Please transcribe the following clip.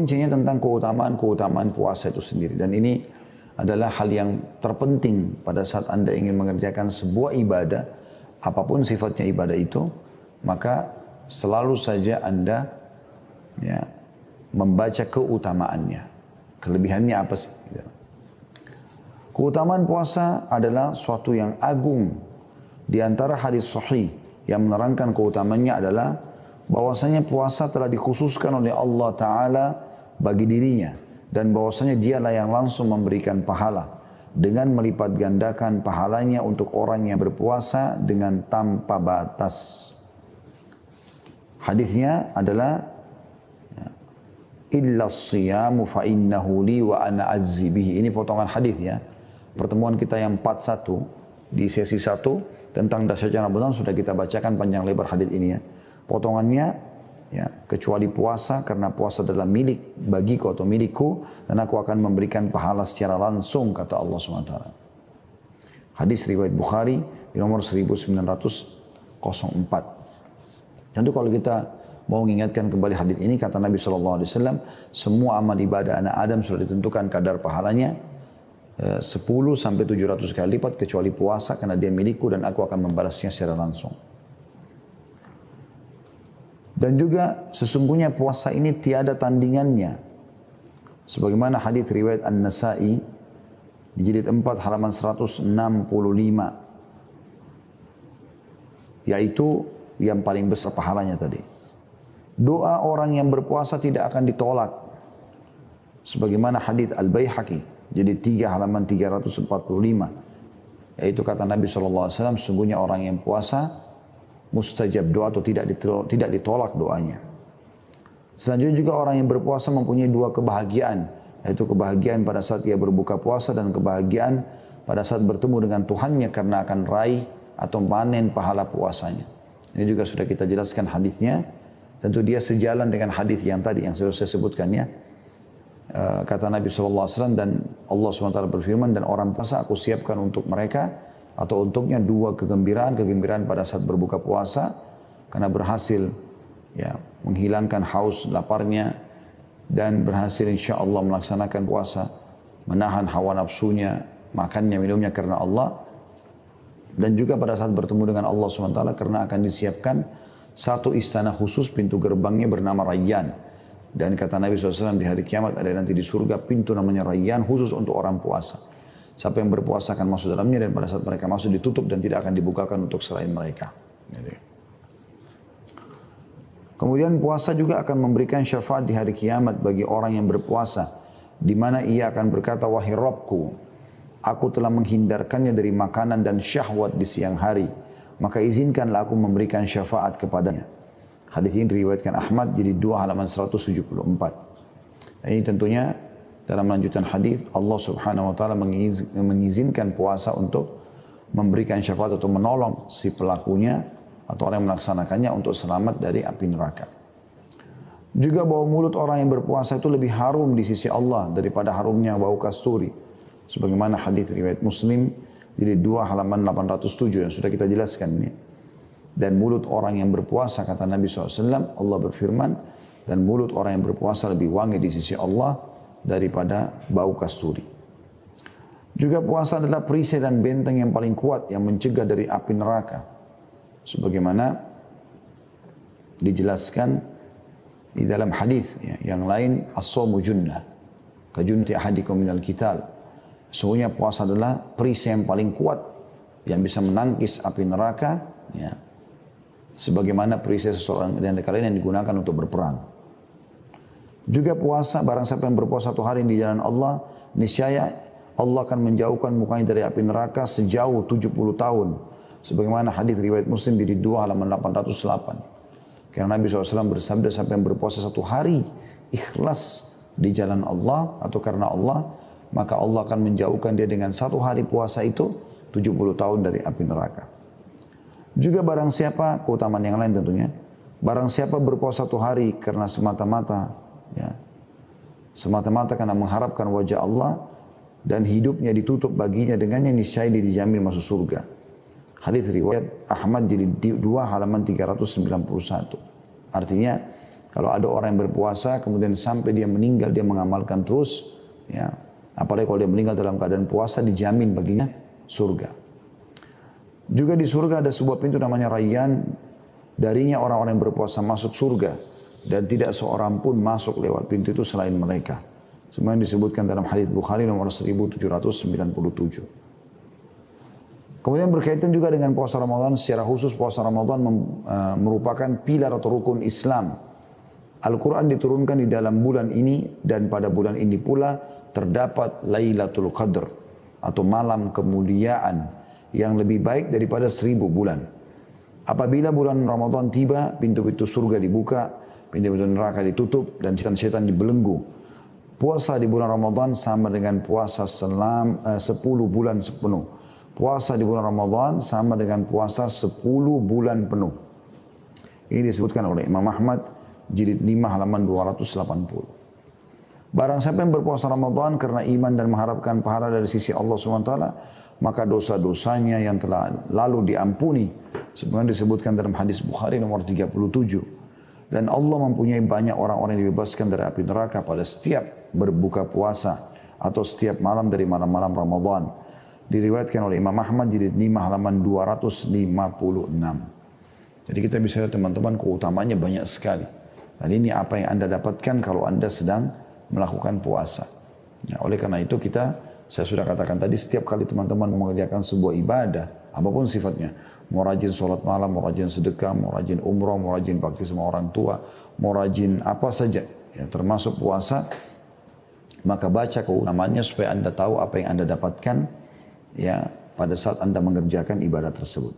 rincinya tentang keutamaan puasa itu sendiri. Dan ini adalah hal yang terpenting pada saat Anda ingin mengerjakan sebuah ibadah, apapun sifatnya ibadah itu, maka selalu saja Anda membaca keutamaannya. Kelebihannya apa sih? Keutamaan puasa adalah suatu yang agung. Di antara hadis sahih yang menerangkan keutamaannya adalah bahwasanya puasa telah dikhususkan oleh Allah Ta'ala bagi dirinya. Dan bahwasanya dialah yang langsung memberikan pahala dengan melipat gandakan pahalanya untuk orang yang berpuasa dengan tanpa batas. Hadisnya adalah illa siyamu fa innahu li wa ana azzi bihi. Ini potongan hadis ya. Pertemuan kita yang 41 di sesi 1 tentang dahsyatnya Ramadan sudah kita bacakan panjang lebar hadis ini ya. Potongannya ya, kecuali puasa, karena puasa adalah milik bagiku atau milikku, dan aku akan memberikan pahala secara langsung, kata Allah SWT. Hadis riwayat Bukhari di nomor 1904. Tentu kalau kita mau mengingatkan kembali hadis ini, kata Nabi SAW, semua amal ibadah anak Adam sudah ditentukan kadar pahalanya 10 sampai 700 kali lipat, kecuali puasa, karena dia milikku dan aku akan membalasnya secara langsung. Dan juga sesungguhnya puasa ini tiada tandingannya. Sebagaimana hadis riwayat An-Nasa'i di jilid 4 halaman 165. Yaitu yang paling besar pahalanya tadi. Doa orang yang berpuasa tidak akan ditolak. Sebagaimana hadis Al-Baihaqi jilid 3 halaman 345. Yaitu kata Nabi SAW, sesungguhnya orang yang puasa mustajab doa atau tidak ditolak doanya. Selanjutnya juga orang yang berpuasa mempunyai 2 kebahagiaan, yaitu kebahagiaan pada saat ia berbuka puasa dan kebahagiaan pada saat bertemu dengan Tuhannya karena akan raih atau panen pahala puasanya. Ini juga sudah kita jelaskan hadisnya. Tentu dia sejalan dengan hadis yang tadi yang sudah saya sebutkan ya. Kata Nabi SAW, dan Allah SWT berfirman, dan orang puasa aku siapkan untuk mereka atau untuknya 2 kegembiraan pada saat berbuka puasa karena berhasil ya menghilangkan haus laparnya dan berhasil insya Allah melaksanakan puasa, menahan hawa nafsunya, makannya, minumnya karena Allah, dan juga pada saat bertemu dengan Allah SWT karena akan disiapkan satu istana khusus, pintu gerbangnya bernama Rayyan. Dan kata Nabi SAW, di hari kiamat ada nanti di surga pintu namanya Rayyan khusus untuk orang puasa. Siapa yang berpuasa akan masuk dalamnya, dan pada saat mereka masuk ditutup dan tidak akan dibukakan untuk selain mereka. Kemudian puasa juga akan memberikan syafaat di hari kiamat bagi orang yang berpuasa, di mana ia akan berkata, wahai Rabbku, aku telah menghindarkannya dari makanan dan syahwat di siang hari, maka izinkanlah aku memberikan syafaat kepadanya. Hadis ini diriwayatkan Ahmad jadi 2 halaman 174. Ini tentunya dalam lanjutan hadis Allah Subhanahu wa taala mengizinkan puasa untuk memberikan syafaat atau menolong si pelakunya atau orang yang melaksanakannya untuk selamat dari api neraka. Juga bau mulut orang yang berpuasa itu lebih harum di sisi Allah daripada harumnya bau kasturi. Sebagaimana hadis riwayat Muslim jadi 2 halaman 807 yang sudah kita jelaskan ini. Dan mulut orang yang berpuasa, kata Nabi SAW, Allah berfirman, dan mulut orang yang berpuasa lebih wangi di sisi Allah daripada bau kasturi. Juga puasa adalah perisai dan benteng yang paling kuat yang mencegah dari api neraka. Sebagaimana dijelaskan di dalam hadis ya, yang lain, as-shawmu junnah kajunnati ahadikum minal qital. Sesungguhnya puasa adalah perisai yang paling kuat yang bisa menangkis api neraka ya. Sebagaimana perisai seseorang dan kalian yang digunakan untuk berperang. Juga puasa, barang siapa yang berpuasa 1 hari di jalan Allah, niscaya Allah akan menjauhkan mukanya dari api neraka sejauh 70 tahun. Sebagaimana hadis riwayat Muslim di 2 halaman 808. Karena Nabi SAW bersabda, siapa yang berpuasa 1 hari ikhlas di jalan Allah atau karena Allah, maka Allah akan menjauhkan dia dengan 1 hari puasa itu 70 tahun dari api neraka. Juga barang siapa, keutamaan yang lain tentunya, barang siapa berpuasa 1 hari karena semata-mata karena mengharapkan wajah Allah dan hidupnya ditutup baginya dengannya, niscaya dia dijamin masuk surga. Hadis riwayat Ahmad jadi 2 halaman 391. Artinya Kalau ada orang yang berpuasa, kemudian sampai dia meninggal, dia mengamalkan terus, ya, apalagi kalau dia meninggal dalam keadaan puasa, dijamin baginya surga. Juga di surga ada sebuah pintu namanya Rayyan, darinya orang-orang yang berpuasa masuk surga, dan tidak seorang pun masuk lewat pintu itu selain mereka. Semuanya disebutkan dalam hadits Bukhari nomor 1797. Kemudian berkaitan juga dengan puasa Ramadan, secara khusus puasa Ramadan merupakan pilar atau rukun Islam. Al-Quran diturunkan di dalam bulan ini, dan pada bulan ini pula terdapat Lailatul Qadr atau malam kemuliaan yang lebih baik daripada 1000 bulan. Apabila bulan Ramadan tiba, pintu-pintu surga dibuka, pintu-pintu neraka ditutup, dan setan-setan dibelenggu. Puasa di bulan Ramadan sama dengan puasa 10 bulan sepenuh. Puasa di bulan Ramadan sama dengan puasa 10 bulan penuh. Ini disebutkan oleh Imam Ahmad, jilid 5 halaman 280. Barang siapa yang berpuasa Ramadan karena iman dan mengharapkan pahala dari sisi Allah SWT, maka dosa-dosanya yang telah lalu diampuni. Sebenarnya disebutkan dalam hadis Bukhari nomor 37. Dan Allah mempunyai banyak orang-orang yang dibebaskan dari api neraka pada setiap berbuka puasa atau setiap malam dari malam-malam Ramadan. Diriwayatkan oleh Imam Ahmad jilid 5 halaman 256. Jadi kita bisa lihat teman-teman keutamanya banyak sekali. Dan ini apa yang Anda dapatkan kalau Anda sedang melakukan puasa. Ya, oleh karena itu saya sudah katakan tadi, setiap kali teman-teman mengerjakan sebuah ibadah, apapun sifatnya, mau rajin sholat malam, mau rajin sedekah, mau rajin umrah, mau rajin bakti sama orang tua, mau rajin apa saja, ya, termasuk puasa, maka baca keutamaannya supaya Anda tahu apa yang Anda dapatkan, ya, pada saat Anda mengerjakan ibadah tersebut.